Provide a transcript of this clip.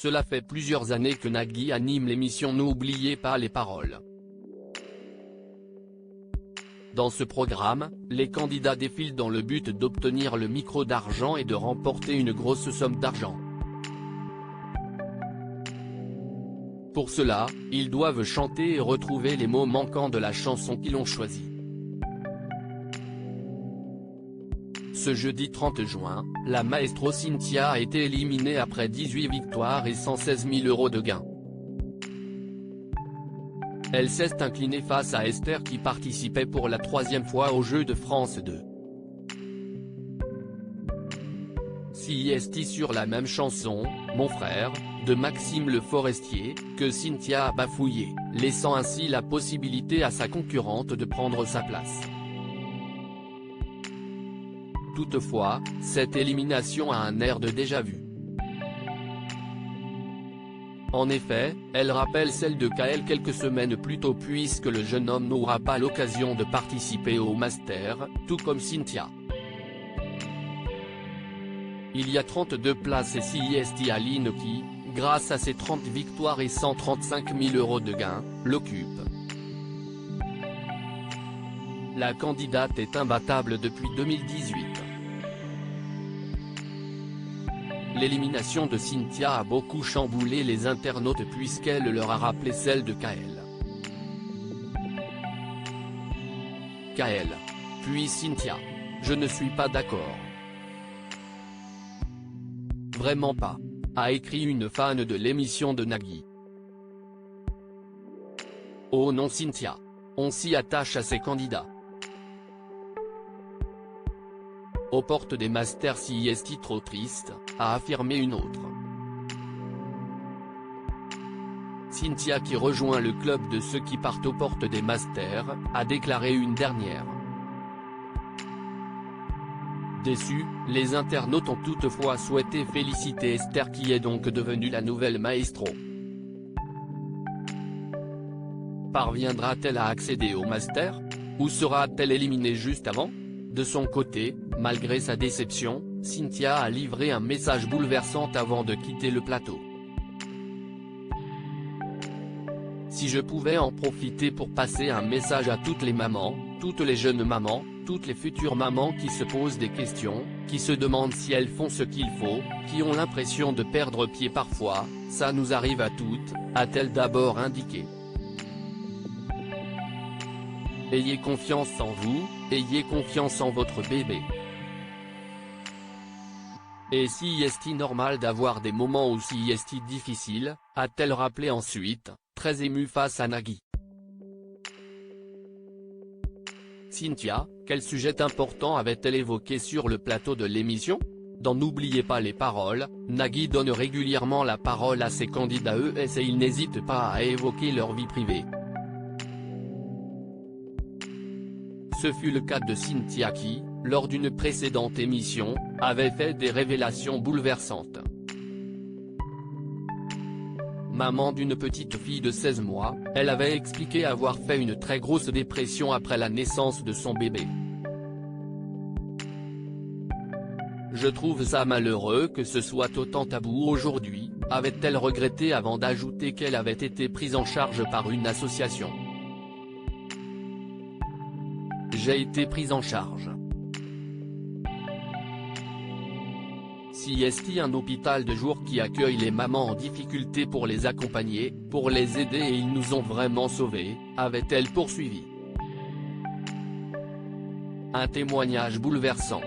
Cela fait plusieurs années que Nagui anime l'émission N'oubliez pas les paroles. Dans ce programme, les candidats défilent dans le but d'obtenir le micro d'argent et de remporter une grosse somme d'argent. Pour cela, ils doivent chanter et retrouver les mots manquants de la chanson qu'ils ont choisie. Ce jeudi 30 juin, la maestro Cynthia a été éliminée après 18 victoires et 116 000 € de gains. Elle s'est inclinée face à Esther qui participait pour la 3e fois aux Jeux de France 2. CIST sur la même chanson, Mon frère, de Maxime Le Forestier, que Cynthia a bafouillé, laissant ainsi la possibilité à sa concurrente de prendre sa place. Toutefois, cette élimination a un air de déjà-vu. En effet, elle rappelle celle de Kael quelques semaines plus tôt puisque le jeune homme n'aura pas l'occasion de participer au Master, tout comme Cynthia. Il y a 32 places et CIST Aline qui, grâce à ses 30 victoires et 135 000 € de gains, l'occupe. La candidate est imbattable depuis 2018. L'élimination de Cynthia a beaucoup chamboulé les internautes puisqu'elle leur a rappelé celle de Kael. Kael. Puis Cynthia. Je ne suis pas d'accord. Vraiment pas. A écrit une fan de l'émission de Nagui. Oh non Cynthia. On s'y attache à ces candidats. Aux portes des Masters CIST trop triste, a affirmé une autre. Cynthia qui rejoint le club de ceux qui partent aux portes des Masters, a déclaré une dernière. Déçus, les internautes ont toutefois souhaité féliciter Esther qui est donc devenue la nouvelle maestro. Parviendra-t-elle à accéder au Master? Ou sera-t-elle éliminée juste avant? De son côté, malgré sa déception, Cynthia a livré un message bouleversant avant de quitter le plateau. Si je pouvais en profiter pour passer un message à toutes les mamans, toutes les jeunes mamans, toutes les futures mamans qui se posent des questions, qui se demandent si elles font ce qu'il faut, qui ont l'impression de perdre pied parfois, ça nous arrive à toutes, a-t-elle d'abord indiqué. Ayez confiance en vous, ayez confiance en votre bébé. Et si est normal d'avoir des moments aussi difficiles, a-t-elle rappelé ensuite, très émue face à Nagui. Cynthia, quel sujet important avait-elle évoqué sur le plateau de l'émission? Dans N'oubliez pas les paroles, Nagui donne régulièrement la parole à ses candidats et il n'hésite pas à évoquer leur vie privée. Ce fut le cas de Cynthia qui, lors d'une précédente émission, avait fait des révélations bouleversantes. Maman d'une petite fille de 16 mois, elle avait expliqué avoir fait une très grosse dépression après la naissance de son bébé. Je trouve ça malheureux que ce soit autant tabou aujourd'hui, avait-elle regretté avant d'ajouter qu'elle avait été prise en charge par une association. J'ai été prise en charge. CIST un hôpital de jour qui accueille les mamans en difficulté pour les accompagner, pour les aider et ils nous ont vraiment sauvés, avait-elle poursuivi. Un témoignage bouleversant.